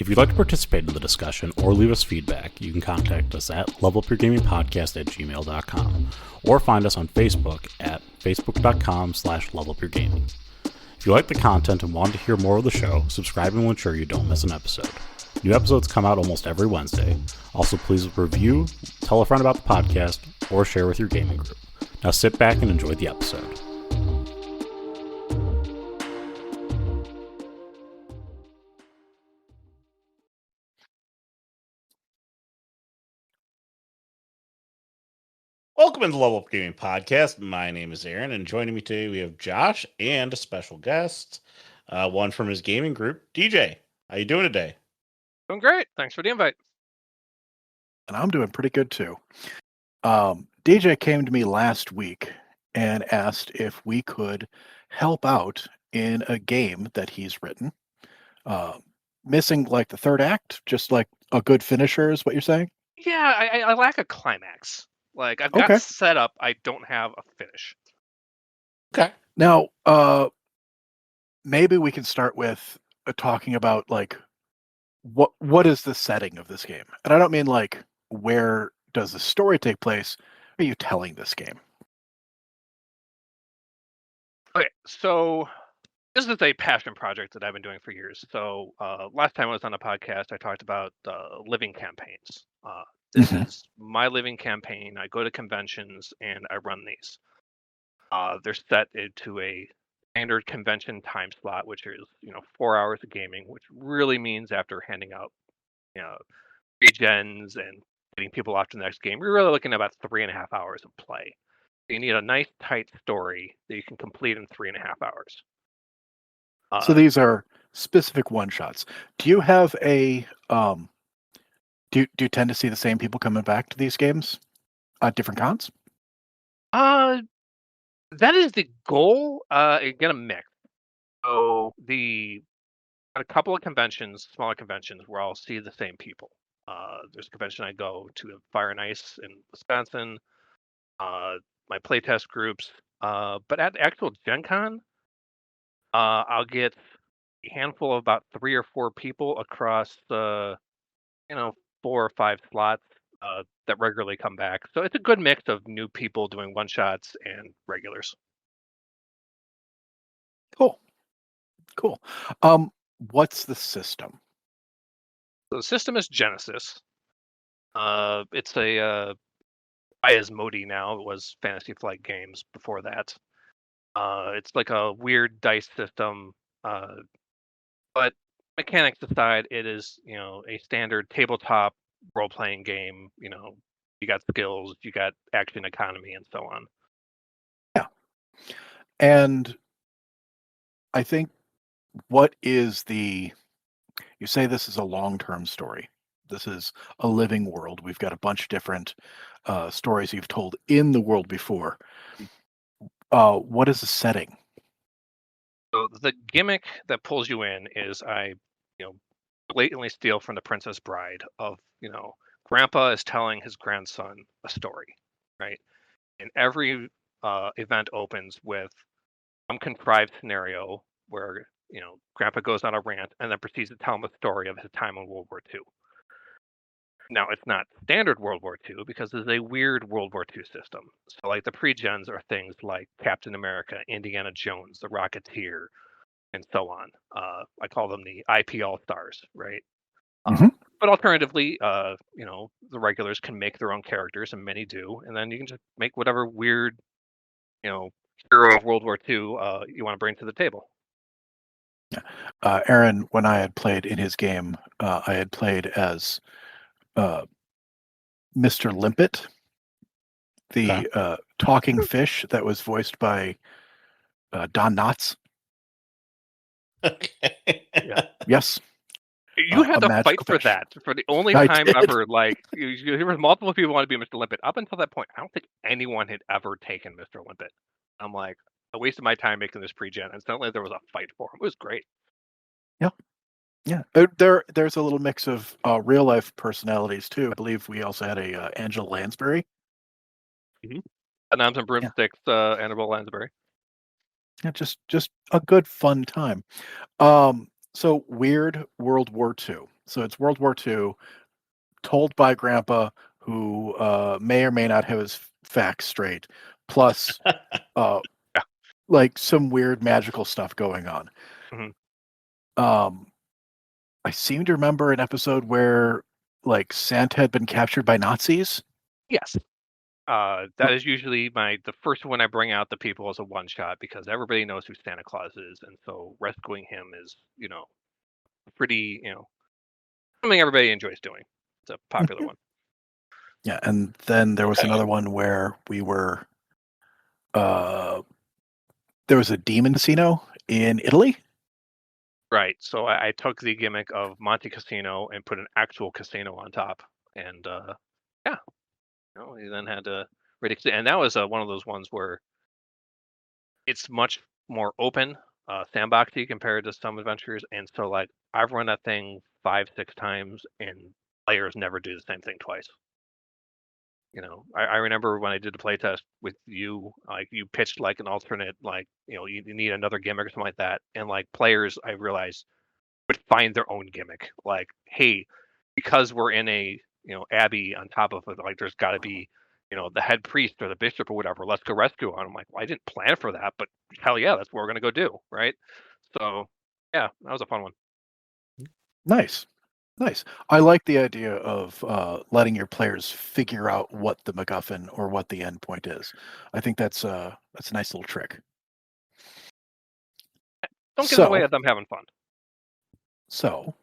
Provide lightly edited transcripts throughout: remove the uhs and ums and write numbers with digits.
If you'd like to participate in the discussion or leave us feedback, you can contact us at levelupyourgamingpodcast@gmail.com or find us on Facebook at facebook.com/levelupyourgaming. If you like the content and want to hear more of the show, subscribing will ensure you don't miss an episode. New episodes come out almost every Wednesday. Also, please review, tell a friend about the podcast, or share with your gaming group. Now sit back and enjoy the episode. Welcome to the Level Up Gaming Podcast. My name is Aaron, and joining me today we have Josh and a special guest, one from his gaming group, DJ. How you doing today? Doing great. Thanks for the invite. And I'm doing pretty good too. DJ came to me last week and asked if we could help out in a game that he's written. Missing like the third act, just like a good finisher is what you're saying? Yeah, I lack a climax. Like, I've got set up, I don't have a finish. Okay. Now, maybe we can start with talking about like what is the setting of this game? And I don't mean like where does the story take place? Are you telling this game? Okay, so this is a passion project that I've been doing for years. So last time I was on a podcast, I talked about living campaigns. This is my living campaign. I go to conventions and I run these. They're set into a standard convention time slot, which is 4 hours of gaming, which really means after handing out regens and getting people off to the next game, you're really looking at about 3.5 hours of play. You need a nice tight story that you can complete in 3.5 hours. So these are specific one shots. Do you have a do you tend to see the same people coming back to these games at different cons? That is the goal. You get a mix. So at a couple of conventions, smaller conventions, where I'll see the same people. There's a convention I go to, Fire and Ice in Wisconsin. My playtest groups. But at the actual Gen Con, I'll get a handful of about 3 or 4 people across the 4 or 5 slots that regularly come back. So it's a good mix of new people doing one shots and regulars. Cool. What's the system? So the system is Genesis. It's a Asmodee now. It was Fantasy Flight Games before that. It's like a weird dice system, but mechanics aside, it is a standard tabletop role-playing game. You got skills, you got action economy, and so on. Yeah, and I think what is you say this is a long-term story. This is a living world. We've got a bunch of different stories you've told in the world before. What is the setting? So the gimmick that pulls you in is I blatantly steal from The Princess Bride of, Grandpa is telling his grandson a story, right? And every event opens with some contrived scenario where, Grandpa goes on a rant and then proceeds to tell him a story of his time in World War II. Now, it's not standard World War II because it's a weird World War II system. So, like, the pre-gens are things like Captain America, Indiana Jones, the Rocketeer, and so on. I call them the IP All-Stars, right? But alternatively, the regulars can make their own characters, and many do, and then you can just make whatever weird, hero of World War II you want to bring to the table. Aaron, when I had played in his game, I had played as Mr. Limpet, the talking fish that was voiced by Don Knotts. Okay. Yeah. Yes. You had to fight for fish. that for the only time ever. Like, there were multiple people want to be Mr. Limpet. Up until that point, I don't think anyone had ever taken Mr. Limpet. I'm like, I wasted my time making this pre-gen, and suddenly there was a fight for him. It was great. Yeah. There's a little mix of real life personalities too. I believe we also had a Angela Lansbury. Noms and Broomsticks, Annabelle Lansbury. Yeah, just a good fun time. So weird World War II. So it's World War II told by Grandpa, who may or may not have his facts straight, plus uh, Yeah. like some weird magical stuff going on. Mhm. I seem to remember an episode where like Santa had been captured by Nazis. Yes. That is usually the first one I bring out the people as a one shot because everybody knows who Santa Claus is, and so rescuing him is, pretty, something everybody enjoys doing. It's a popular one. Yeah, and then there was another one where we were uh there was a demon casino in Italy. Right. So I took the gimmick of Monte Casino and put an actual casino on top, and yeah, we then had to and that was one of those ones where it's much more open, sandboxy compared to some adventures, and so like I've run that thing 5, 6 times, and players never do the same thing twice. I remember when I did the playtest with you, like you pitched like an alternate, like you need another gimmick or something like that, and like players, I realized would find their own gimmick. Like, hey, because we're in a abbey on top of it, like there's got to be the head priest or the bishop or whatever. Let's go rescue him. I'm like, well, I didn't plan for that, but hell yeah, that's what we're gonna go do, right? So yeah, that was a fun one. Nice. Nice. I like the idea of letting your players figure out what the MacGuffin or what the end point is. I think that's a nice little trick. Don't get in the way So, of them having fun. so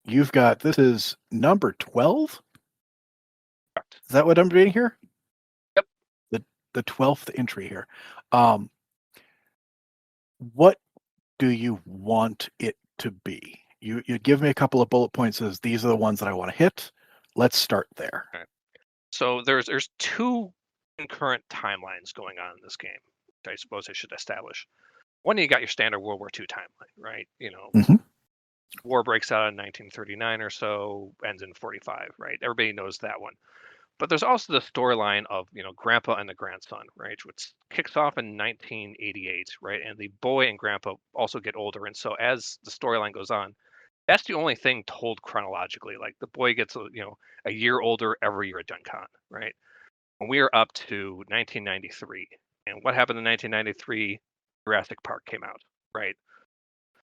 you've got this is number 12. Correct. Is that what I'm reading here? Yep. The 12th entry here. Um, what do you want it to be? You give me a couple of bullet points as these are the ones that I want to hit. Let's start there. Okay. So there's two concurrent timelines going on in this game, which I suppose I should establish. One, you got your standard World War II timeline, right? Mhm. War breaks out in 1939 or so, ends in 45, right? Everybody knows that one. But there's also the storyline of, Grandpa and the grandson, right? Which kicks off in 1988, right? And the boy and Grandpa also get older. And so as the storyline goes on, that's the only thing told chronologically. Like the boy gets, a year older every year at Gen Con, right? And we are up to 1993. And what happened in 1993? Jurassic Park came out, right?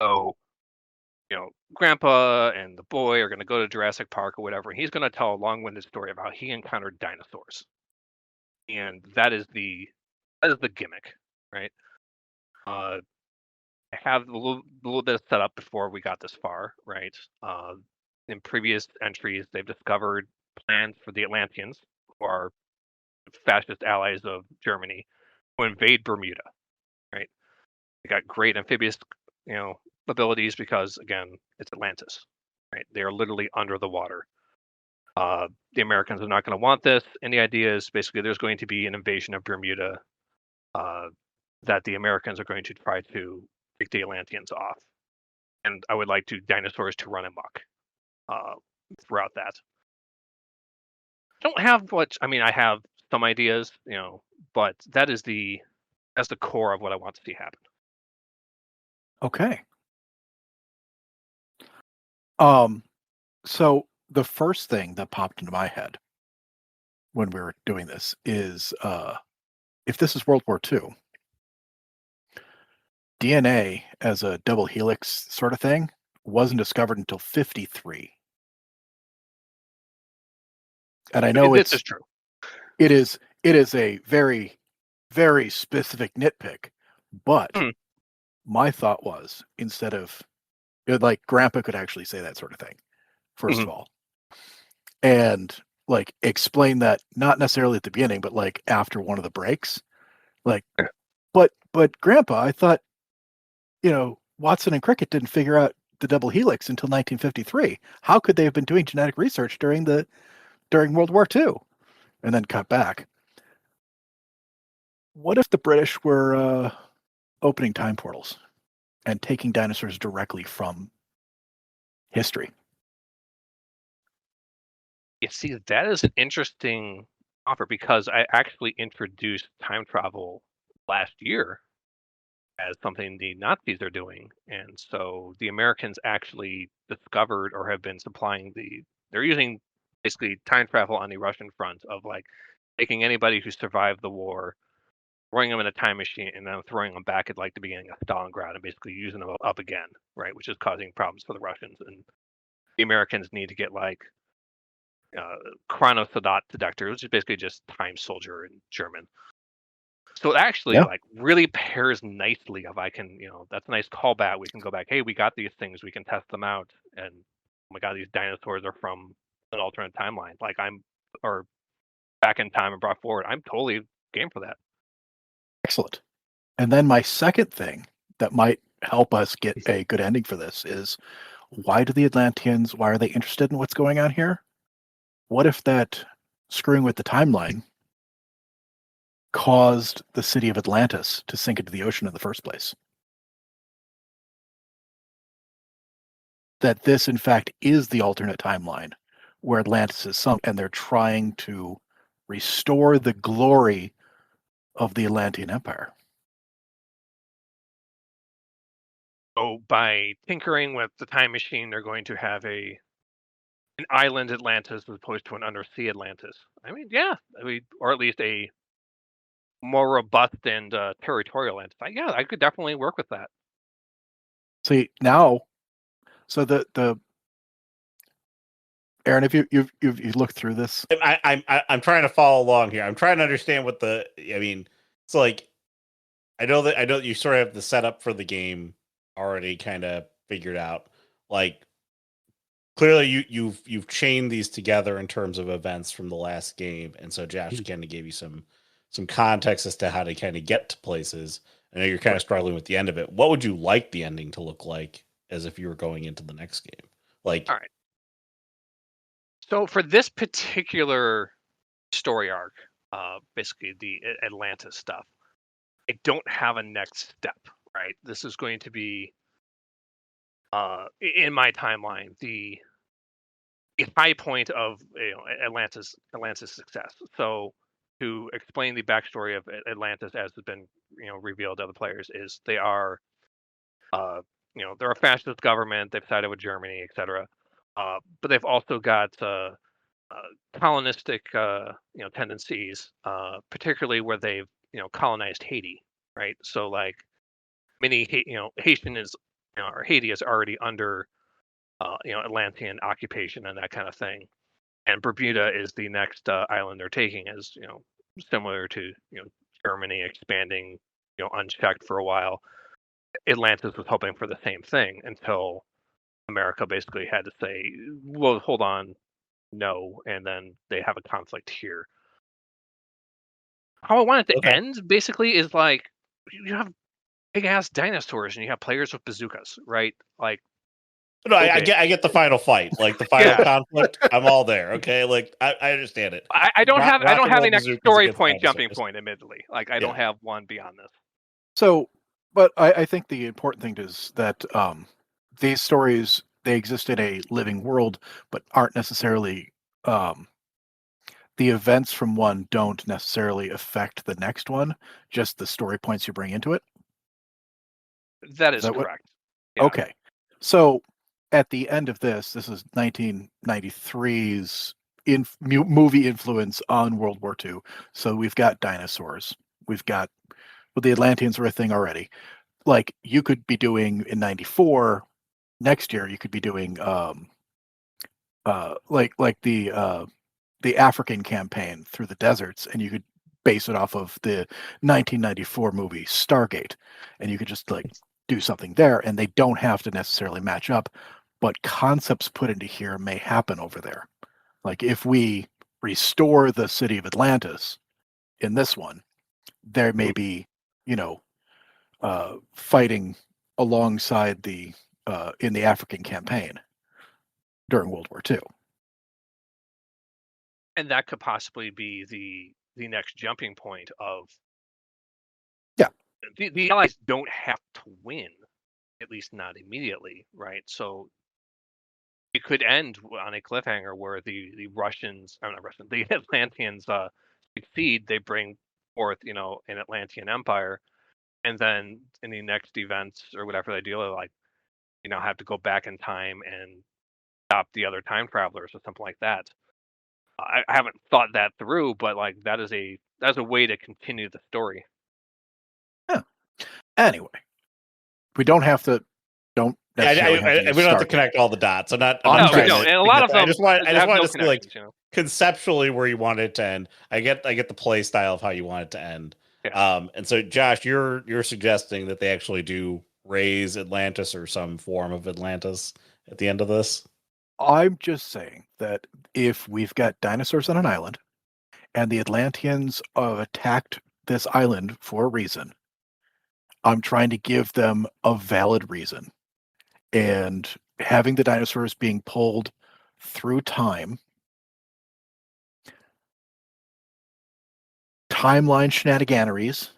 So Grandpa and the boy are going to go to Jurassic Park or whatever, and he's going to tell a long-winded story of how he encountered dinosaurs, and that is the gimmick, right? I have a little bit of setup before we got this far, right? In previous entries, they've discovered plans for the Atlanteans, who are fascist allies of Germany, to invade Bermuda, right? They got great amphibious, you know, abilities because again, it's Atlantis, right? They are literally under the water. The Americans are not going to want this, and the idea is basically there's going to be an invasion of Bermuda uh, that the Americans are going to try to take the Atlanteans off, and I would like dinosaurs to run amok uh, throughout that. Don't have much. I mean, I have some ideas, but that's the core of what I want to see happen. Okay. Um, so the first thing that popped into my head when we were doing this is if this is World War II, DNA as a double helix sort of thing wasn't discovered until 53. And I know This is true. it is a very, very specific nitpick, but Hmm. my thought was instead of like Grandpa could actually say that sort of thing, first of all, and like explain that not necessarily at the beginning, but like after one of the breaks, like, but Grandpa, I thought Watson and Cricket didn't figure out the double helix until 1953. How could they have been doing genetic research during World War II? And then cut back. What if the British were opening time portals and taking dinosaurs directly from history? You see, that is an interesting offer because I actually introduced time travel last year as something the Nazis are doing, and so the Americans actually discovered or have been supplying they're using basically time travel on the Russian front of like taking anybody who survived the war, throwing them in a time machine, and then throwing them back at like the beginning of Stalingrad and basically using them up again, right? Which is causing problems for the Russians, and the Americans need to get like chronosadat detector, which is basically just time soldier in German. So it actually Yeah. like really pairs nicely if I can, that's a nice callback. We can go back, hey, we got these things, we can test them out, and oh my god, these dinosaurs are from an alternate timeline. Like or back in time and brought forward. I'm totally game for that. Excellent. And then my second thing that might help us get a good ending for this is, why are they interested in what's going on here? What if that screwing with the timeline caused the city of Atlantis to sink into the ocean in the first place? That this, in fact, is the alternate timeline where Atlantis is sunk, and they're trying to restore the glory of the Atlantean Empire. So by tinkering with the time machine, they're going to have an island Atlantis as opposed to an undersea Atlantis. I mean, yeah, or at least a more robust and territorial Atlantis. Yeah, I could definitely work with that. See, now, so the Aaron, if you've looked through this, I'm trying to follow along here. I'm trying to understand what I mean. It's like I know that you sort of have the setup for the game already kind of figured out. Like clearly you've chained these together in terms of events from the last game, and so Josh kind of gave you some context as to how to kind of get to places. I know you're kind of struggling with the end of it. What would you like the ending to look like as if you were going into the next game? Like, all right. So for this particular story arc, basically the Atlantis stuff, I don't have a next step, right? This is going to be in my timeline the high point of Atlantis success. So to explain the backstory of Atlantis as has been revealed to other players is they are they're a fascist government. They've sided with Germany, etc. But they've also got colonistic tendencies, particularly where they've colonized Haiti, right? So like Haitian is or Haiti is already under Atlantean occupation and that kind of thing, and Bermuda is the next island they're taking, as similar to Germany expanding unchecked for a while. Atlantis was hoping for the same thing until America basically had to say, well, hold on, no, and then they have a conflict here. How I want it to end basically is like you have big ass dinosaurs and you have players with bazookas, right? Like, no, okay. I get the final fight, like the final conflict. I'm all there. Okay, like I understand it. I don't have a next story point, jumping dinosaurs. point, admittedly. Like I don't have one beyond this. So, but I think the important thing is that these stories, they exist in a living world, but aren't necessarily the events from one don't necessarily affect the next one. Just the story points you bring into it. That is correct. Yeah. Okay, so at the end of this is 1993's movie influence on World War II. So we've got dinosaurs. We've got, well, the Atlanteans were a thing already. Like you could be doing in 94 next year, you could be doing like the African campaign through the deserts, and you could base it off of the 1994 movie Stargate, and you could just like do something there, and they don't have to necessarily match up, but concepts put into here may happen over there. Like if we restore the city of Atlantis in this one, there may be, fighting alongside the in the African campaign during World War II. And that could possibly be the next jumping point of the Allies don't have to win, at least not immediately, right? So it could end on a cliffhanger where the Atlanteans succeed. They bring forth an Atlantean empire, and then in the next events or whatever they do, like have to go back in time and stop the other time travelers or something like that. I haven't thought that through, but like that's a way to continue the story. Yeah. Anyway, we don't necessarily have to use we don't have to Stargate. connect all the dots. I'm not No, we trying don't. to And a lot get of that. them I just wanted no to see like connections. conceptually where you want it to end. I get the play style of how you want it to end. Yeah. And so Josh, you're suggesting that they actually do raise Atlantis or some form of Atlantis at the end of this. I'm just saying that if we've got dinosaurs on an island and the Atlanteans attacked this island for a reason, I'm trying to give them a valid reason. And having the dinosaurs being pulled through time, timeline shenaniganeries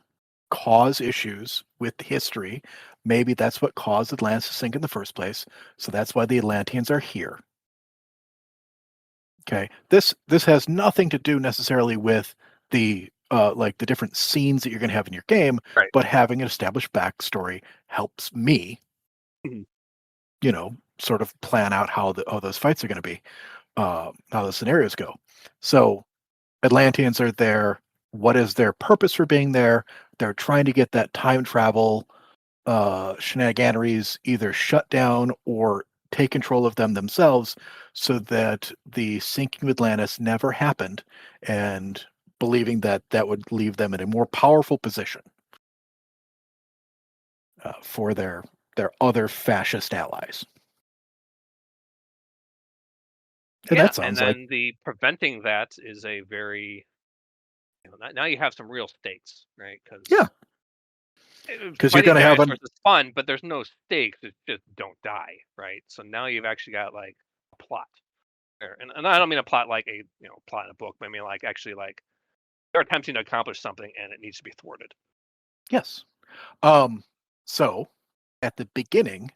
cause issues with history. Maybe that's what caused Atlantis to sink in the first place. So that's why the Atlanteans are here. Okay. This has nothing to do necessarily with the like the different scenes that you're going to have in your game, Right. but having an established backstory helps me, sort of plan out how those fights are going to be, how the scenarios go. So Atlanteans are there. What is their purpose for being there? They're trying to get that time travel shenaniganeries either shut down or take control of them themselves so that the sinking of Atlantis never happened, and believing that that would leave them in a more powerful position for their other fascist allies. And that sounds and like then the preventing that is a very now you have some real stakes, right? because you're going to have dinosaurs is fun, but there's no stakes. It's just don't die, right? So now you've actually got like a plot there, and I don't mean a plot like a plot in a book, but I mean like actually like they're attempting to accomplish something and it needs to be thwarted. Yes. So at the beginning,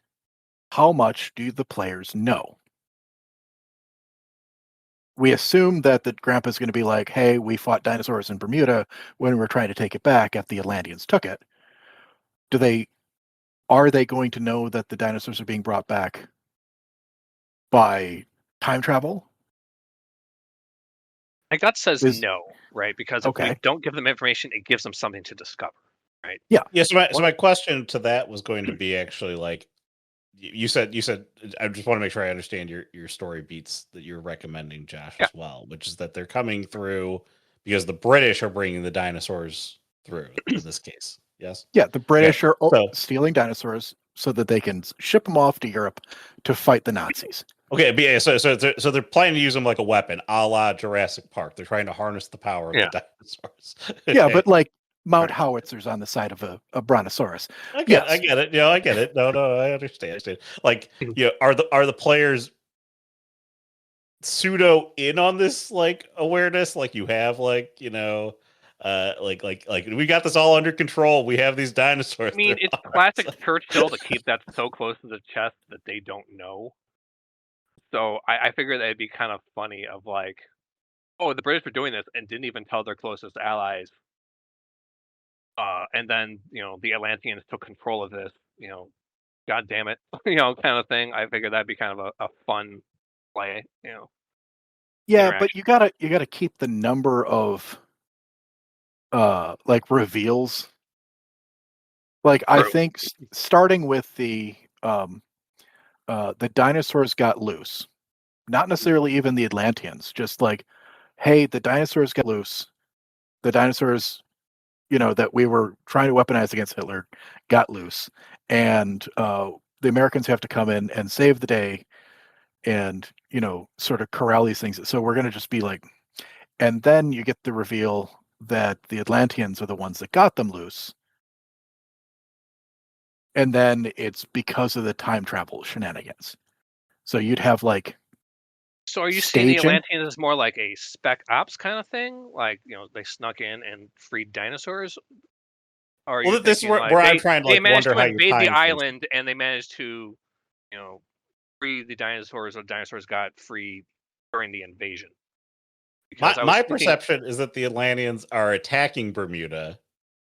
how much do the players know? We assume that the grandpa's going to be like, hey, we fought dinosaurs in Bermuda when we were trying to take it back after the Atlanteans took it. Are they going to know that the dinosaurs are being brought back by time travel? My gut says no, right? Because if Okay. we don't give them information, it gives them something to discover, right? Yeah. So my question to that was going to be actually like you said I just want to make sure I understand your story beats that you're recommending, Josh, as well, which is that they're coming through because the British are bringing the dinosaurs through in this case. Yes. Yeah, the British are stealing dinosaurs so that they can ship them off to Europe to fight the Nazis. Okay, but yeah, so they're planning to use them like a weapon, a la Jurassic Park. They're trying to harness the power of the dinosaurs. Yeah, but like mount howitzers on the side of a brontosaurus. I get it. I get it. No, I understand. Like, are the players pseudo in on this like awareness? Like you have like like we got this all under control. We have these dinosaurs. I mean, it's classic Churchill to keep that so close to the chest that they don't know. So I figured that it'd be kind of funny of like, oh, the British were doing this and didn't even tell their closest allies. And then, the Atlanteans took control of this, God damn it, kind of thing. I figured that'd be kind of a fun play, Yeah, but you gotta keep the number of like reveals. Like I think starting with the dinosaurs got loose. Not necessarily even the Atlanteans, just like, hey, the dinosaurs got loose. The dinosaurs, that we were trying to weaponize against Hitler got loose. And the Americans have to come in and save the day and, sort of corral these things. So we're going to just be like, and then you get the reveal that the Atlanteans are the ones that got them loose. And then it's because of the time travel shenanigans. So you'd have like, so are you seeing the Atlanteans as more like a spec ops kind of thing? Like, they snuck in and freed dinosaurs? Or well, this is where I'm trying to wonder how you invade the island and they managed to, free the dinosaurs, or dinosaurs got free during the invasion. My perception is that the Atlanteans are attacking Bermuda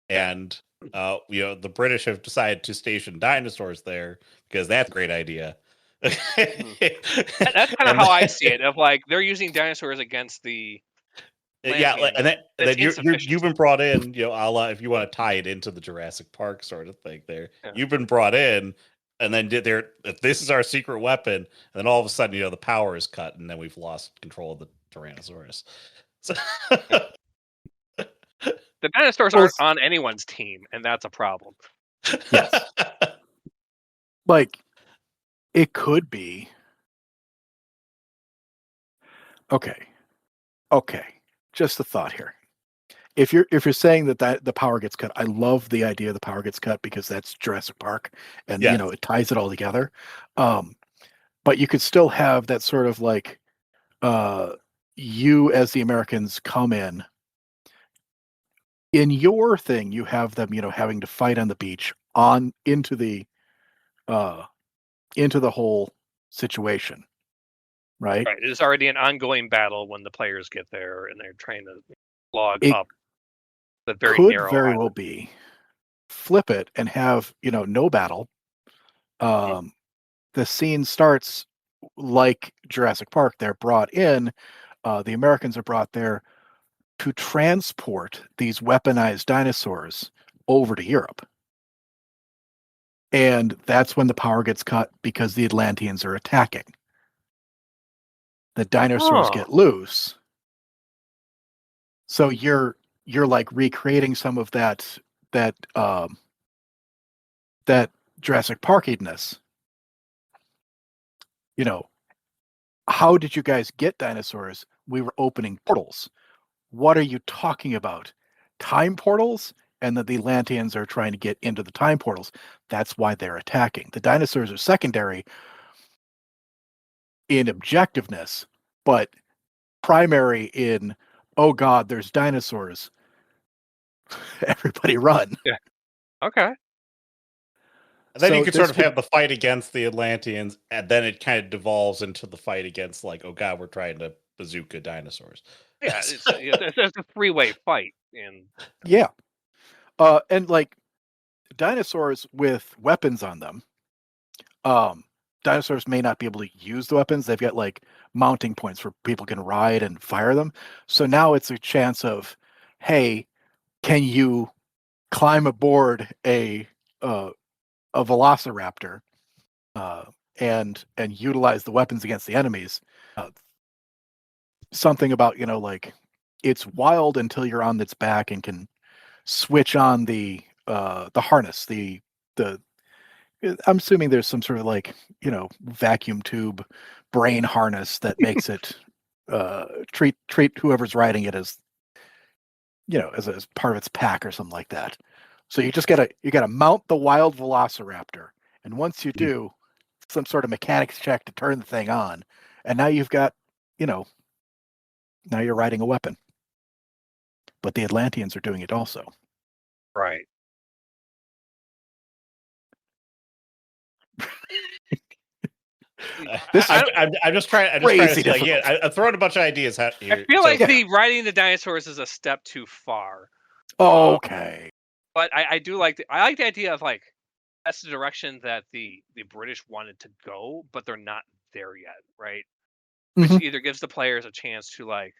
and the British have decided to station dinosaurs there because that's a great idea. That's kind of how I see it. Of like they're using dinosaurs against the yeah, and then you've been brought in, a la if you want to tie it into the Jurassic Park sort of thing. There, you've been brought in, and then this is our secret weapon, and then all of a sudden, the power is cut, and then we've lost control of the Tyrannosaurus. So. The dinosaurs aren't on anyone's team, and that's a problem. Yes. Like, it could be. Okay. Just a thought here. If you're saying that the power gets cut, I love the idea the power gets cut because that's Jurassic Park, and it ties it all together. But you could still have that sort of like, you as the Americans come in your thing. You have them, having to fight on the beach into the whole situation, right? Right. It's already an ongoing battle when the players get there, and they're trying to log up the very narrow very island. well be flip it and have no battle. The scene starts like Jurassic Park. They're brought in. The Americans are brought there to transport these weaponized dinosaurs over to Europe. And that's when the power gets cut because the Atlanteans are attacking. The dinosaurs get loose. So you're like recreating some of that Jurassic Parkiness. How did you guys get dinosaurs? We were opening portals. What are you talking about? Time portals? And that the Atlanteans are trying to get into the time portals. That's why they're attacking. The dinosaurs are secondary in objectiveness, but primary in, oh God, there's dinosaurs. Everybody run. Yeah. Okay. And then you could sort of have the fight against the Atlanteans, and then it kind of devolves into the fight against, like, oh God, we're trying to bazooka dinosaurs. Yeah, it's a three-way fight. Yeah. And like dinosaurs with weapons on them, dinosaurs may not be able to use the weapons. They've got like mounting points where people can ride and fire them. So now it's a chance of, hey, can you climb aboard a velociraptor and utilize the weapons against the enemies? Something about like it's wild until you're on its back and can switch on the harness. The I'm assuming there's some sort of like vacuum tube brain harness that makes it treat whoever's riding it as as part of its pack or something like that. So you just gotta mount the wild velociraptor, and once you do, some sort of mechanics check to turn the thing on, and now you've got now you're riding a weapon. But the Atlanteans are doing it also. Right. I'm just trying to I'm throwing a bunch of ideas out here. I feel like the riding the dinosaurs is a step too far. Okay. But I do like the idea of like that's the direction that the British wanted to go, but they're not there yet, right? Which either gives the players a chance to like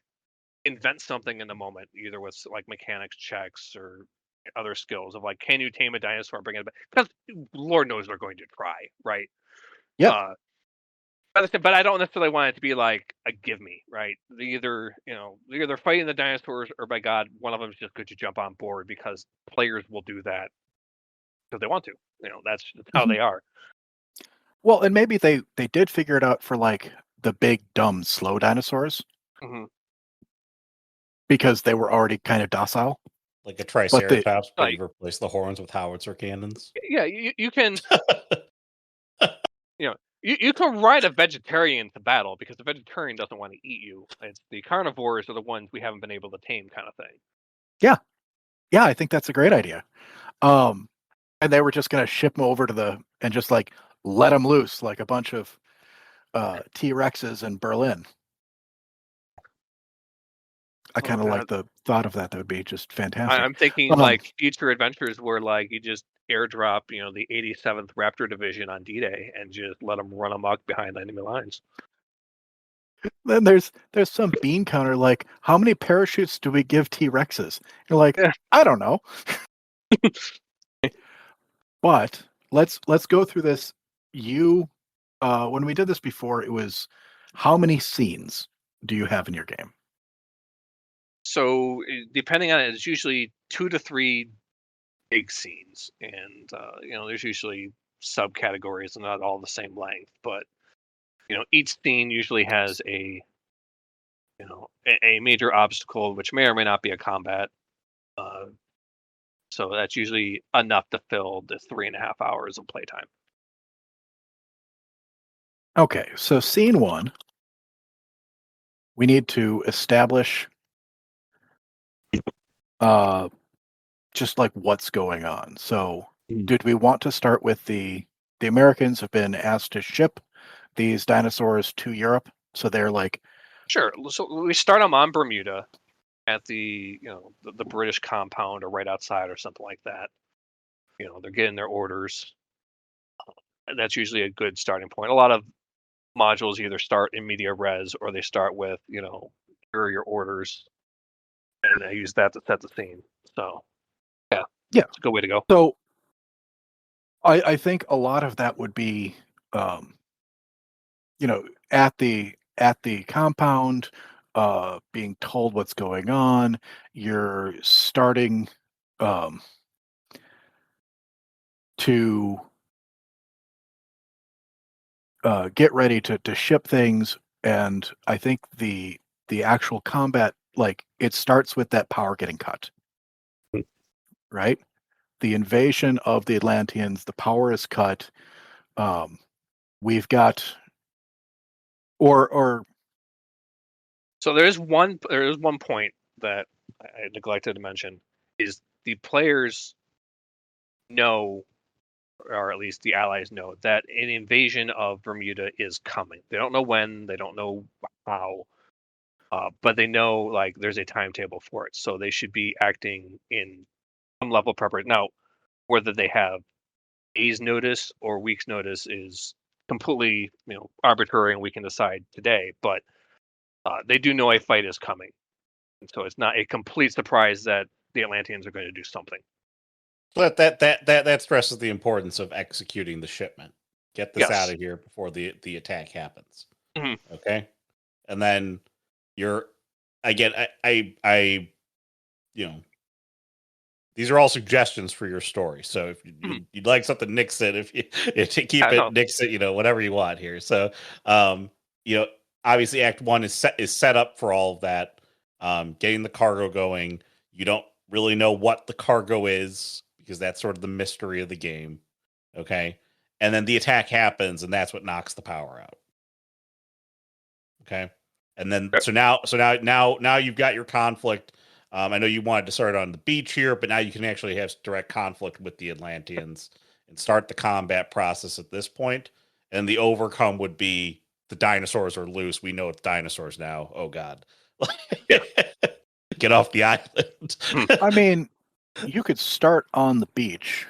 invent something in the moment, either with like mechanics checks or other skills of like, can you tame a dinosaur and bring it back? Because Lord knows they're going to try, right? Yeah. But I don't necessarily want it to be like a give me, right? They're either fighting the dinosaurs or by God, one of them is just good to jump on board because players will do that because they want to. That's how they are. Well, and maybe they did figure it out for like the big, dumb, slow dinosaurs because they were already kind of docile. Like a Triceratops, but you replace the horns with howitzer cannons. Yeah, you can. You can ride a vegetarian to battle because the vegetarian doesn't want to eat you. It's the carnivores are the ones we haven't been able to tame, kind of thing. Yeah, I think that's a great idea. And they were just going to ship them over and just like let them loose like a bunch of T-Rexes in Berlin. I kind of like the thought of that. That would be just fantastic. I'm thinking like future adventures where like you just airdrop, the 87th Raptor Division on D-Day and just let them run amok behind enemy lines. Then there's some bean counter like, how many parachutes do we give T-Rexes? You're like, I don't know. But let's go through this. When we did this before, it was how many scenes do you have in your game? So depending on it, it's usually 2 to 3 big scenes, and there's usually subcategories and not all the same length, but each scene usually has a major obstacle, which may or may not be a combat. So that's usually enough to fill the 3.5 hours of playtime. Okay, so scene 1, we need to establish just like what's going on. So did we want to start with the Americans have been asked to ship these dinosaurs to Europe, so they're like, sure. So we start them on Bermuda at the the British compound or right outside or something like that. They're getting their orders. And that's usually a good starting point. A lot of modules either start in media res or they start with here are your orders, and I use that to set the scene. So yeah, it's a good way to go. So I think a lot of that would be at the compound, being told what's going on. You're starting to get ready to ship things, and I think the actual combat, like, it starts with that power getting cut, right? The invasion of the Atlanteans, the power is cut. We've got or So there is one point that I neglected to mention, is the players know, or at least the allies know, that an invasion of Bermuda is coming. They don't know when, they don't know how, but they know like there's a timetable for it. So they should be acting in some level of preparation. Now, whether they have days notice or weeks notice is completely arbitrary, and we can decide today. But they do know a fight is coming, and so it's not a complete surprise that the Atlanteans are going to do something. But that stresses the importance of executing the shipment. Get this out of here before the attack happens. Mm-hmm. Okay, and then you're again. I these are all suggestions for your story. So if you'd like something, nix it. If you to keep it, nix it. Whatever you want here. So obviously Act 1 is set up for all of that. Getting the cargo going. You don't really know what the cargo is, because that's sort of the mystery of the game. Okay. And then the attack happens, and that's what knocks the power out. Okay. And then, so now you've got your conflict. I know you wanted to start on the beach here, but now you can actually have direct conflict with the Atlanteans and start the combat process at this point. And the overcome would be the dinosaurs are loose. We know it's dinosaurs now. Oh God. Get off the island. I mean, you could start on the beach,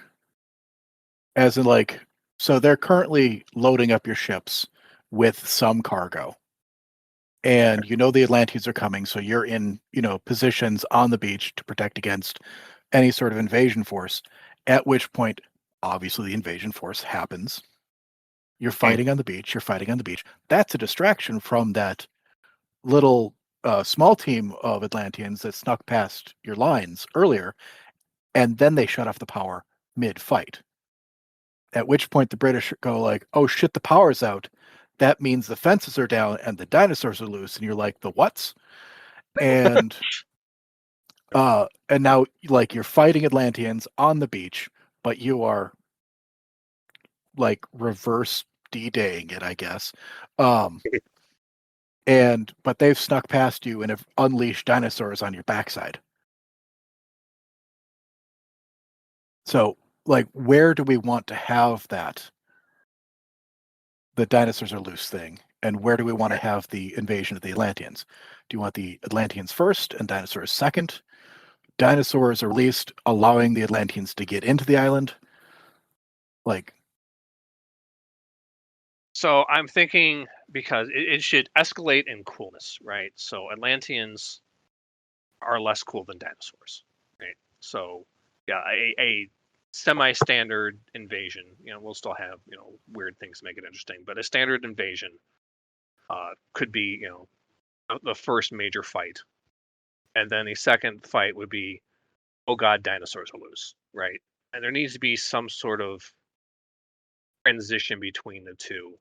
as in like, so they're currently loading up your ships with some cargo, and the Atlanteans are coming, so you're in positions on the beach to protect against any sort of invasion force. At which point, obviously, the invasion force happens. You're fighting on the beach. That's a distraction from that little small team of Atlanteans that snuck past your lines earlier, and then they shut off the power mid-fight. At which point the British go like, "Oh shit, the power's out. That means the fences are down and the dinosaurs are loose." And you're like, "The what's?" And and now like you're fighting Atlanteans on the beach, but you are like reverse D-Daying it, I guess. But they've snuck past you and have unleashed dinosaurs on your backside. So, like, where do we want to have that? The dinosaurs are loose thing. And where do we want to have the invasion of the Atlanteans? Do you want the Atlanteans first and dinosaurs second? Dinosaurs are released, allowing the Atlanteans to get into the island. Like, So I'm thinking because it should escalate in coolness, right? So Atlanteans are less cool than dinosaurs, right? So yeah, a semi-standard invasion, we'll still have weird things to make it interesting, but a standard invasion could be the first major fight, and then the second fight would be, oh god, dinosaurs will lose, right? And there needs to be some sort of transition between the two,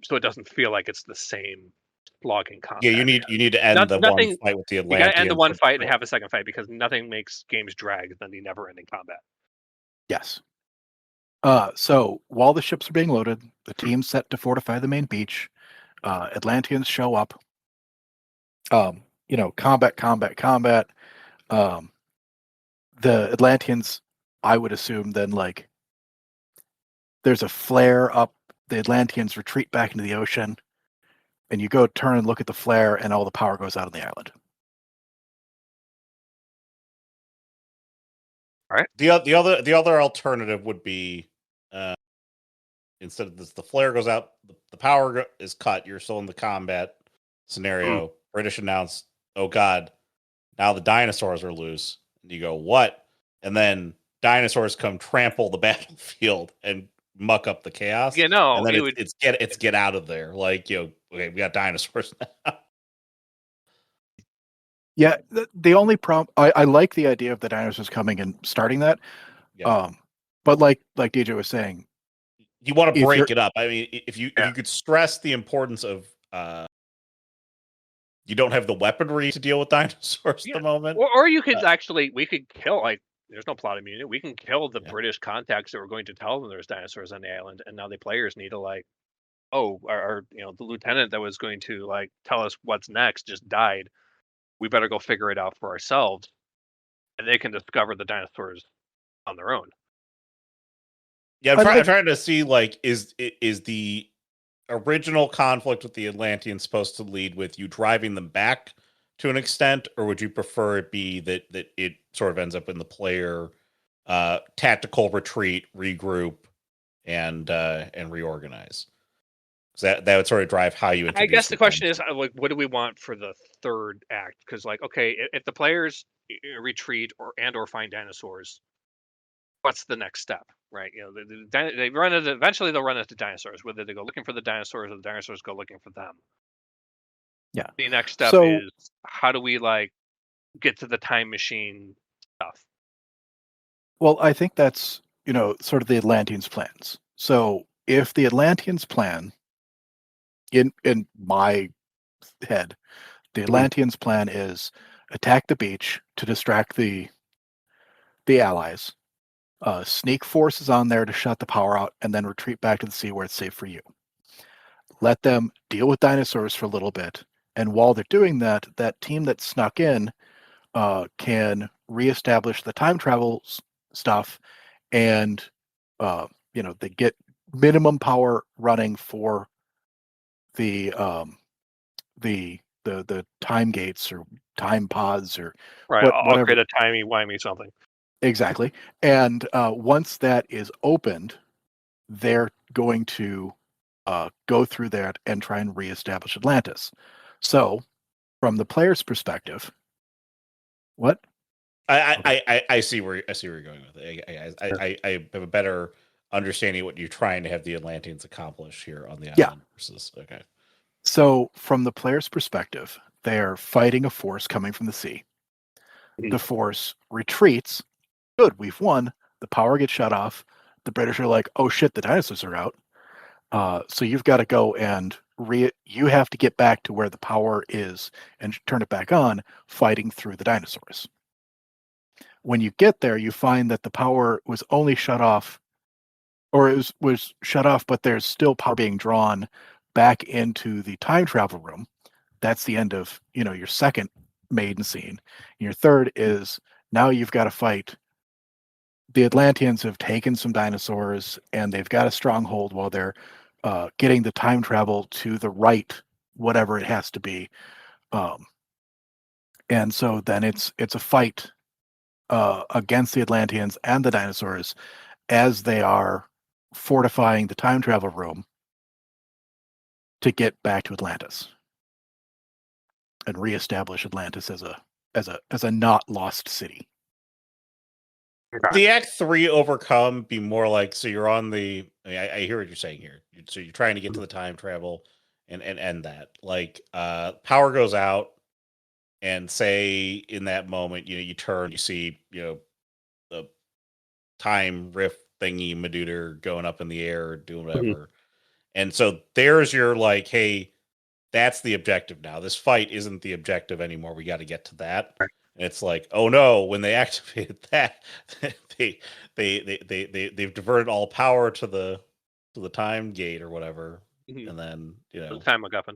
so it doesn't feel like it's the same slogging combat. Yeah, you need to end the one fight with the Atlanteans. You got to end the one fight and have a second fight, because nothing makes games drag than the never-ending combat. yes. So while the ships are being loaded, the team's set to fortify the main beach. Atlanteans show up. Combat. The Atlanteans, I would assume, then like there's a flare up. The Atlanteans retreat back into the ocean, and you go turn and look at the flare, and all the power goes out on the island. All right. The other alternative would be instead of this, the flare goes out, the power is cut. You're still in the combat scenario. British announced, "Oh God, now the dinosaurs are loose." And you go, "What?" And then dinosaurs come trample the battlefield and muck up the chaos. Yeah, no, and then it's get out of there. Like, okay, we got dinosaurs now. Yeah, the only problem, I like the idea of the dinosaurs coming and starting that. Yeah. But like DJ was saying, you want to break it up. I mean, if you could stress the importance of you don't have the weaponry to deal with dinosaurs at the moment. Or you could we could kill, like, there's no plot immunity. We can kill the British contacts that were going to tell them there's dinosaurs on the island, and now the players need to the lieutenant that was going to tell us what's next just died. We better go figure it out for ourselves, and they can discover the dinosaurs on their own. Yeah, I'm trying to see, is the original conflict with the Atlanteans supposed to lead with you driving them back to an extent, or would you prefer it be that it sort of ends up in the player tactical retreat, regroup, and reorganize? That would sort of drive how you. I guess the question is, what do we want for the third act? Because okay, if the players retreat or find dinosaurs, what's the next step, right? They run into, eventually they'll run into dinosaurs. Whether they go looking for the dinosaurs or the dinosaurs go looking for them. Yeah. The next step is, how do we get to the time machine stuff? Well, I think that's sort of the Atlanteans' plans. So if the Atlanteans' plan, in my head, the Atlanteans' plan is attack the beach to distract the allies, sneak forces on there to shut the power out, and then retreat back to the sea where it's safe for you. Let them deal with dinosaurs for a little bit, and while they're doing that, that team that snuck in can reestablish the time travel stuff, and they get minimum power running for the time gates or time pods or whatever. I'll create a timey-wimey something. Exactly. And once that is opened, they're going to go through that and try and reestablish Atlantis. So, from the player's perspective, what? I see where you're going with it. I have a better understanding of what you're trying to have the Atlanteans accomplish here on the island. Yeah. Versus, okay. So, from the player's perspective, they are fighting a force coming from the sea. The force retreats. Good, we've won. The power gets shut off. The British are like, oh shit, the dinosaurs are out. So you've got to go and you have to get back to where the power is and turn it back on, fighting through the dinosaurs. When you get there, you find that the power was only shut off, or it was shut off, but there's still power being drawn back into the time travel room. That's the end of your second maiden scene. And your third is now you've got to fight. The Atlanteans have taken some dinosaurs and they've got a stronghold while they're getting the time travel to the right, whatever it has to be. And so then it's a fight against the Atlanteans and the dinosaurs as they are fortifying the time travel room to get back to Atlantis and reestablish Atlantis as a not lost city. The Act 3 overcome be more like, so you're on the, I hear what you're saying here. So you're trying to get to the time travel and end that. Like, power goes out, and say in that moment, you turn, you see, the time rift thingy Madooter going up in the air, doing whatever. And so there's your like, hey, that's the objective now. This fight isn't the objective anymore. We got to get to that. Right. And it's like, oh no, when they activated that, they've diverted all power to the time gate or whatever. And then, The time MacGuffin.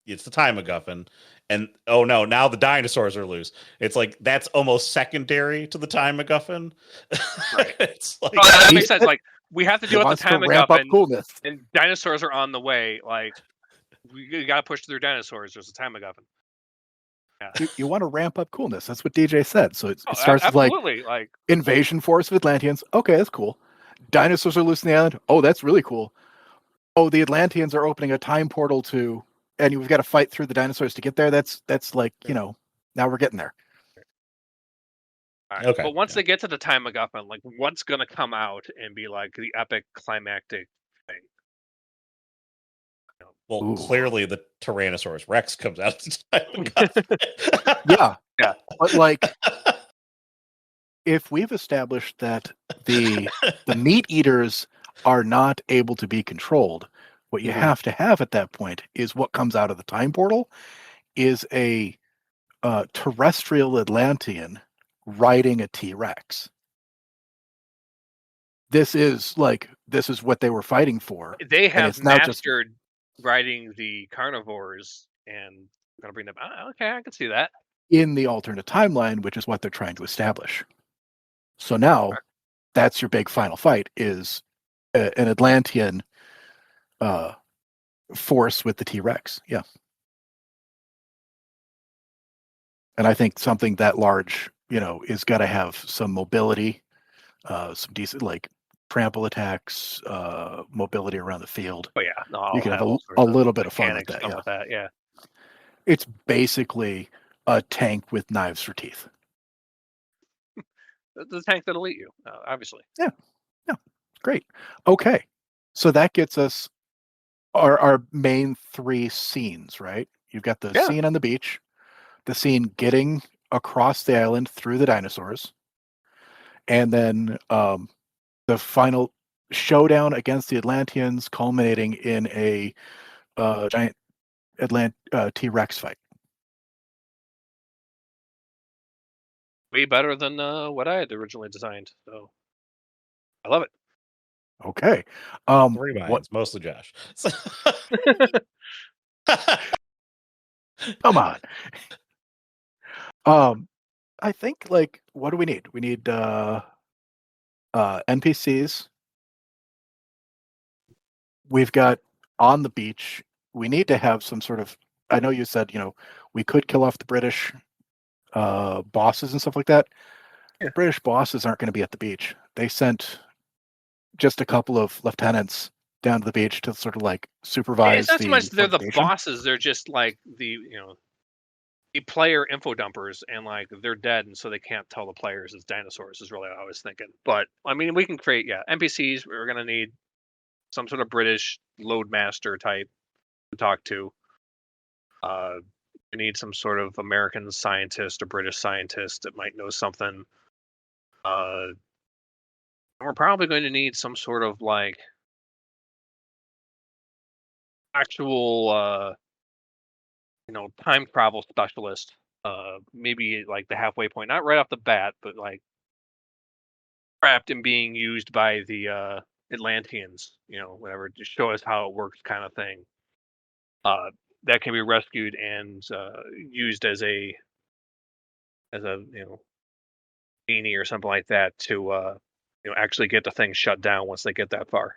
it's the time MacGuffin. And oh no, now the dinosaurs are loose. It's like that's almost secondary to the time MacGuffin. Right. It's like, that makes sense. Like, we have to deal with the time ramp up MacGuffin, coolness. and dinosaurs are on the way. Like, we got to push through dinosaurs. There's a time MacGuffin. Yeah. You want to ramp up coolness. That's what DJ said. So it starts with absolutely, like invasion force of Atlanteans. Okay, that's cool. Dinosaurs are loose in the island. Oh, that's really cool. Oh, the Atlanteans are opening a time portal to, and we've got to fight through the dinosaurs to get there. That's like, now we're getting there. all right. Okay, But once they get to the time MacGuffin, like, what's gonna come out and be like the epic climactic thing? well, Ooh. clearly the Tyrannosaurus Rex comes out at the time. Yeah. But like, if we've established that the meat eaters are not able to be controlled, what you have to have at that point is what comes out of the time portal is a terrestrial Atlantean riding a T-Rex. This is what they were fighting for. They and have it's now just mastered riding the carnivores, and gonna bring them. Okay, I can see that. in the alternate timeline, which is what they're trying to establish. So now, that's your big final fight: is an Atlantean force with the T-Rex. Yeah. And I think something that large, is got to have some mobility, some decent, like, trample attacks, mobility around the field. Oh yeah, no, You can have all a sorts of little bit of fun with mechanics that. come Yeah. with that. Yeah. It's basically a tank with knives for teeth. The tank that'll eat you, obviously. Yeah. Great. Okay. So that gets us our main three scenes, right? You've got the scene on the beach, the scene getting across the island through the dinosaurs, and then the final showdown against the Atlanteans, culminating in a giant T-Rex fight. Way better than what I had originally designed. So I love it. Okay. 3 minds, mostly Josh. Come on. I think, like, what do we need? We need NPCs. We've got on the beach. We need to have some sort of. I know you said, we could kill off the British bosses and stuff like that. Yeah. British bosses aren't going to be at the beach. They sent just a couple of lieutenants down to the beach to sort of like supervise. It's not so much they're the fortification. bosses; they're just like the player info dumpers, and like they're dead, and so they can't tell the players it's dinosaurs. Is really what I was thinking. But I mean, we can create NPCs. We're gonna need some sort of British loadmaster type to talk to. We need some sort of American scientist or British scientist that might know something. And we're probably going to need some sort of like actual time travel specialist. Maybe like the halfway point, not right off the bat, but like trapped and being used by the Atlanteans, whatever, to show us how it works, kind of thing. That can be rescued and used as a genie or something like that to actually get the thing shut down once they get that far.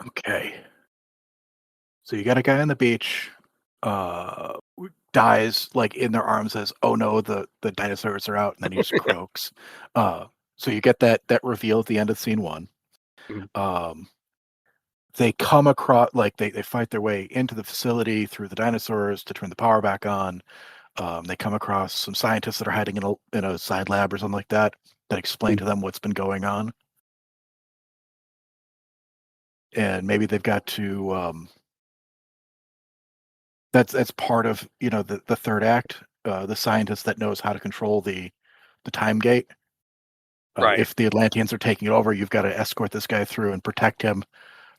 Okay. So you got a guy on the beach, dies like in their arms, says, "Oh no, the dinosaurs are out," and then he just croaks. So you get that reveal at the end of scene one. Mhm. They come across, like they fight their way into the facility through the dinosaurs to turn the power back on. They come across some scientists that are hiding in a side lab or something like that explain to them what's been going on, and maybe they've got to. That's part of the third act. The scientist that knows how to control the time gate. Right. If the Atlanteans are taking it over, you've got to escort this guy through and protect him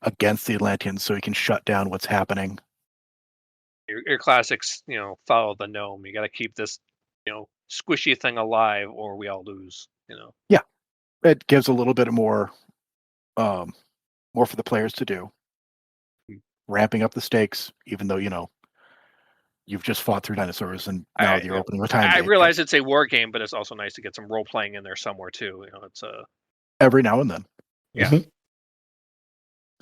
against the Atlanteans so he can shut down what's happening. Your classics, follow the gnome. You got to keep this, squishy thing alive, or we all lose. Yeah, it gives a little bit more for the players to do, ramping up the stakes, even though you've just fought through dinosaurs and now you're opening a time I gate. realize it's a war game, but it's also nice to get some role playing in there somewhere too. It's every now and then. Yeah. Mhm.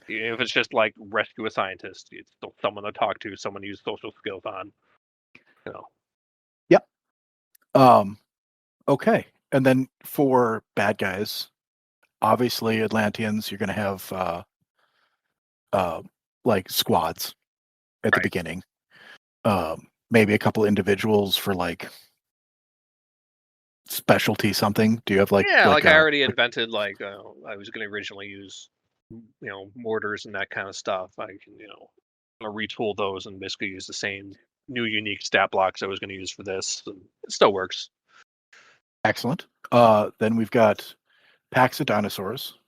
If it's just like rescue a scientist, it's still someone to talk to, someone to use social skills on. Yep. Okay. And then for bad guys, obviously Atlanteans, you're going to have like squads at the Right. beginning. Maybe a couple individuals for like specialty something. Do you have I already invented I was going to originally use mortars and that kind of stuff. I can retool those and basically use the same new unique stat blocks I was going to use for this. And it still works. Excellent. Then we've got packs of dinosaurs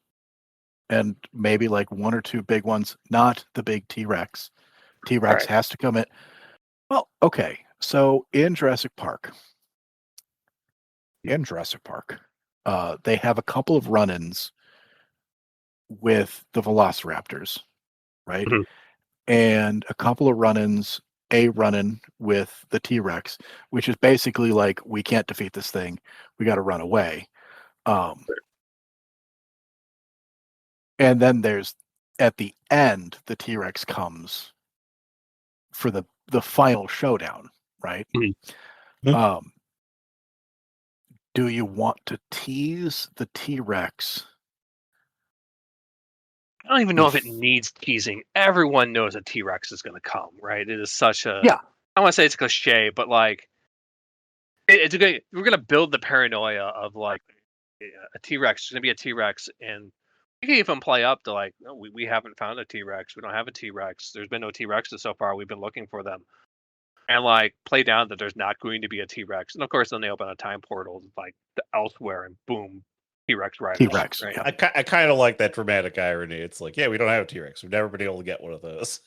and maybe like one or two big ones, not the big T-Rex. T-Rex has to come in. Well, okay. So in Jurassic Park, they have a couple of run-ins with the Velociraptors, right? Mhm. And a couple of run-ins, a run-in with the T-Rex, which is basically like, we can't defeat this thing. We got to run away. And then there's, at the end, the T-Rex comes for the final showdown, right? Mhm. Do you want to tease the T-Rex? I don't even know if it needs teasing. Everyone knows a T-Rex is going to come, right? It is such a Yeah. I want to say it's cliche, but like it's okay. We're going to build the paranoia of like a T-Rex. There's going to be a T-Rex, and we can even play up to like, no, we haven't found a T-Rex. We don't have a T-Rex. There's been no T-Rexes so far. We've been looking for them, and like play down that there's not going to be a T-Rex. And of course, then they open a time portal like elsewhere, and boom, T-Rex riders. T-Rex. Right? Yeah. I kind of like that dramatic irony. It's like, yeah, we don't have a T-Rex. We've never been able to get one of those.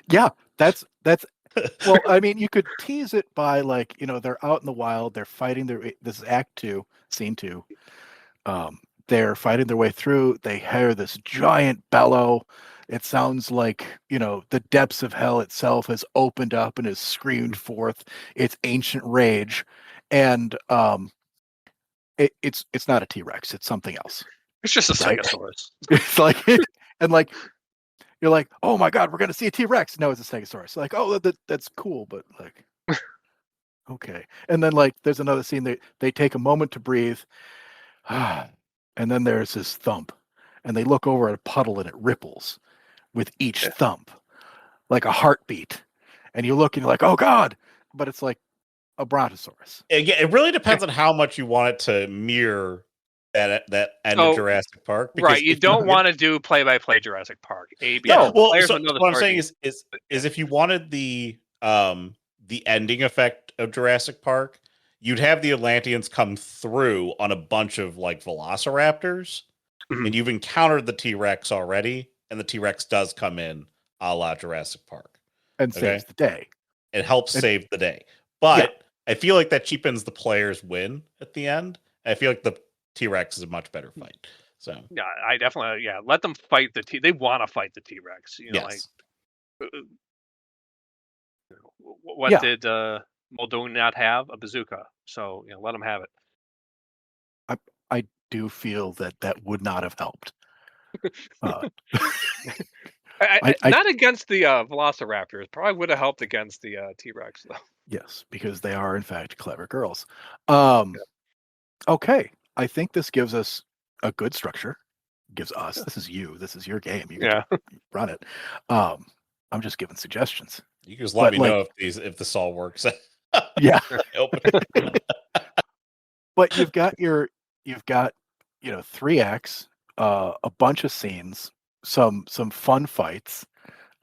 Yeah, that's well, I mean, you could tease it by like, they're out in the wild, they're fighting this is Act 2, Scene 2. They're fighting their way through, they hear this giant bellow. It sounds like, the depths of hell itself has opened up and has screamed forth its ancient rage. And it's not a T-Rex, it's something else. It's just a Right? Stegosaurus. It's like, and like, you're like, oh my God, we're going to see a T-Rex. No, it's a Stegosaurus. Like, oh, that's cool, but like, okay. And then like, there's another scene. They take a moment to breathe, and then there's this thump, and they look over at a puddle and it ripples with each thump, like a heartbeat. And you look and you're like, oh God, but it's like a Brontosaurus. Again, it really depends on how much you want it to mirror that end of Jurassic Park. Right, you don't want to do play-by-play Jurassic Park. Well, so what I'm saying is if you wanted the ending effect of Jurassic Park, you'd have the Atlanteans come through on a bunch of like Velociraptors, and you've encountered the T-Rex already, and the T-Rex does come in a la Jurassic Park and saves the day. It helps save the day, but I feel like that cheapens the player's win at the end. I feel like the T-Rex is a much better fight. So yeah, I definitely let them fight the T. They want to fight the T-Rex. Yes. What did Muldoon not have? A bazooka. So let them have it. I do feel that would not have helped. Not against the Velociraptors. Probably would have helped against the T-Rex, though. Yes, because they are in fact clever girls. Okay, I think this gives us a good structure. Gives us. This is you. This is your game. You get to run it. I'm just giving suggestions. You can just let me know if this all works. Yeah. But you've got 3 acts, a bunch of scenes, some fun fights.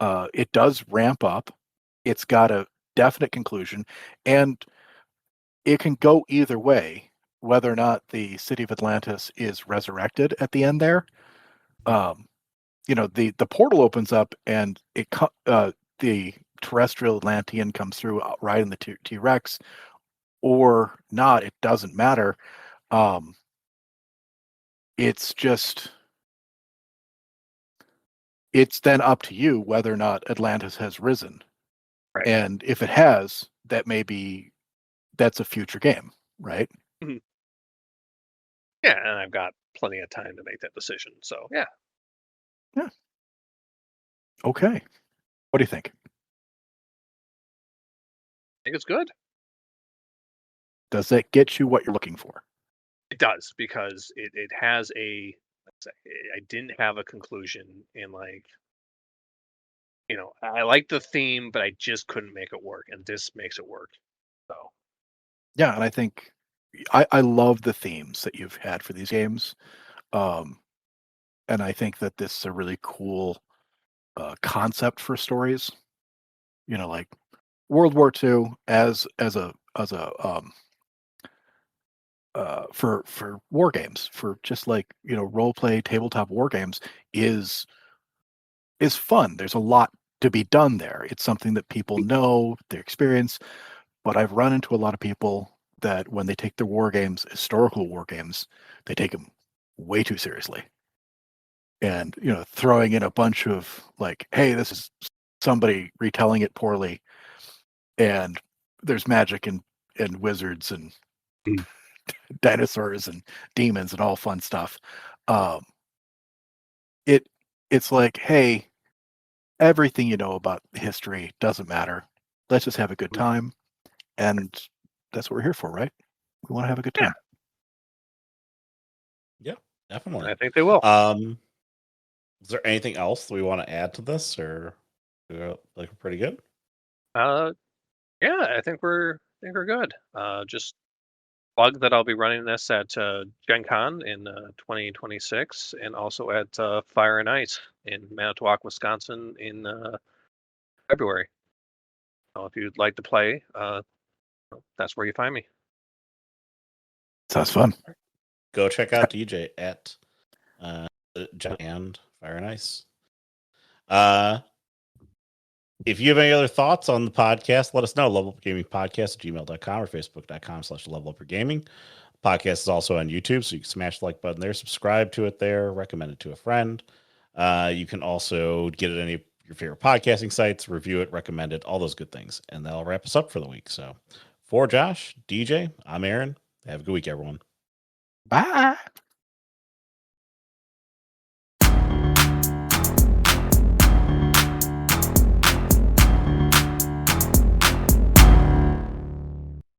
It does ramp up. It's got a definite conclusion, and it can go either way. Whether or not the city of Atlantis is resurrected at the end there, the portal opens up and the terrestrial Atlantean comes through riding the T-Rex, or not. It doesn't matter. It's then up to you whether or not Atlantis has risen. Right. And if it has, that's a future game, right? Mm-hmm. Yeah, and I've got plenty of time to make that decision. So yeah. Yeah. Okay. What do you think? I think it's good. Does that get you what you're looking for? It does, because it has I didn't have a conclusion, and I like the theme, but I just couldn't make it work, and this makes it work. So yeah, and I think I love the themes that you've had for these games, and I think that this is a really cool concept for stories. Like World War II for war games, for just role play tabletop war games is fun. There's a lot to be done there. It's something that people know, their experience, but I've run into a lot of people that when they take their war games, historical war games, they take them way too seriously. And, throwing in a bunch of hey, this is somebody retelling it poorly, and there's magic and wizards and dinosaurs and demons and all fun stuff. It's like, hey, everything you know about history doesn't matter. Let's just have a good time. And that's what we're here for, right? We want to have a good time. Yeah, definitely. I think they will. Is there anything else we want to add to this, or we're pretty good? Yeah, I think we're good. Just plug that I'll be running this at Gen Con in 2026, and also at Fire and Ice in Manitowoc, Wisconsin in February. So if you'd like to play, that's where you find me. Sounds fun. Go check out DJ at Gen and Fire and Ice. If you have any other thoughts on the podcast, let us know. levelupgamingpodcast@gmail.com or facebook.com/levelupgaming. Podcast is also on YouTube, so you can smash the like button there, subscribe to it there, recommend it to a friend. You can also get it at any of your favorite podcasting sites, review it, recommend it, all those good things. And that'll wrap us up for the week. So for Josh, DJ, I'm Aaron. Have a good week, everyone. Bye.